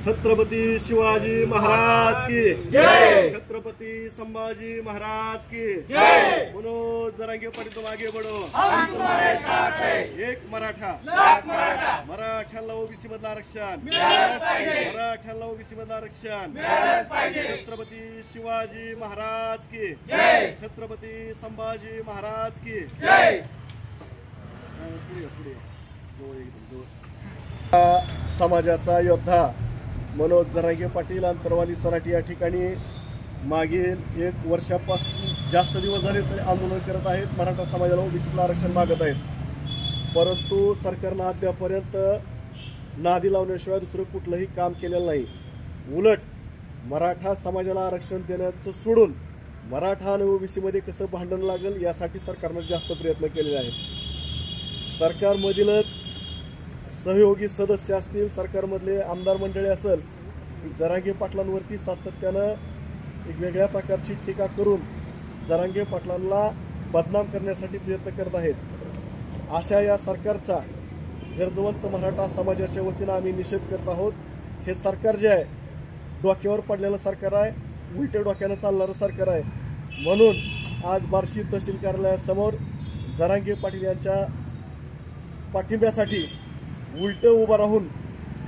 छत्रपती शिवाजी महाराज की जय। छत्रपती संभाजी महाराज की जय। मनोज जरांगे पाटील तुम आगे बढ़ो, हम तुम्हारे साथ हैं। एक मराठा, लाख मराठा, मराठ्याला ओबीसी मधलं आरक्षण मिळालंच पाहिजे, मराठ्याला ओबीसी मधलं आरक्षण मिळालंच पाहिजे। छत्रपती शिवाजी महाराज की जय। छत्रपती संभाजी महाराज की जय। समाजाचा योद्धा मनोज जरांगे पाटील अंतरवाली सराटी या ठिकाणी मागील 1 वर्षापासून जास्त दिवस झाले तरी आंदोलन करत आहेत। मराठा समाजाला ओबीसीला आरक्षण मागत आहेत, परंतु सरकारनं अद्यापर्यंत नादी लावण्याशिवाय दुसरं कुठलंही काम केलेलं नाही। उलट मराठा समाजाला आरक्षण देण्याचं सोडून मराठा आणि ओबीसीमध्ये कसं भांडण लागेल यासाठी सरकारनं जास्त प्रयत्न केलेले आहेत। सरकारमधीलच सहयोगी सदस्य असतील, सरकारमधले आमदार मंडळी असेल, जरांगे पाटलांवरती सातत्यानं एक वेगळ्या प्रकारची टीका करून जरांगे पाटलांना बदनाम करण्यासाठी प्रयत्न करत आहेत। अशा या सरकारचा गरजवंत मराठा समाजाच्या वतीनं आम्ही निषेध करत आहोत। हे सरकार जे आहे डोक्यावर पडलेलं सरकार आहे, उलट्या डोक्यानं चालणारं सरकार आहे। म्हणून आज बार्शी तहसील कार्यालयासमोर जरांगे पाटील यांच्या पाठिंब्यासाठी उलट उभा राहून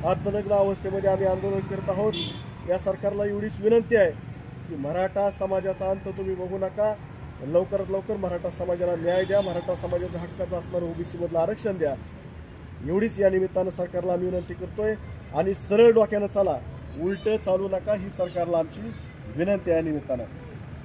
अर्थनग्न अवस्थेमध्ये आम्ही आंदोलन करत आहोत। या सरकारला एवढीच विनंती आहे की मराठा समाजाचा अंत तुम्ही बघू नका, लवकरात लवकर मराठा समाजाला न्याय द्या, मराठा समाजाच्या हक्काचं असणारं ओबीसी मधलं आरक्षण द्या, एवढीच या निमित्तानं सरकारला आम्ही विनंती करतोय। आणि सरळ डोक्यानं चाला, उलट चालू नका, ही सरकारला आमची विनंती आहे निमित्तानं।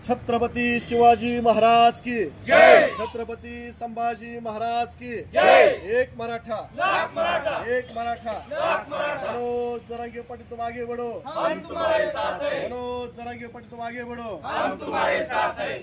छत्रपती शिवाजी महाराज की जय। छत्रपती संभाजी महाराज की जय। एक मराठा, लाख मराठा, एक मराठा, लाख मराठा। मनोज जरांगे पाटील तुम आगे बढ़ो, हम तुम्हारे साथ हैं। मनोज जरांगे पाटील तुम आगे बढ़ो, हम तुम्हारे साथ हैं।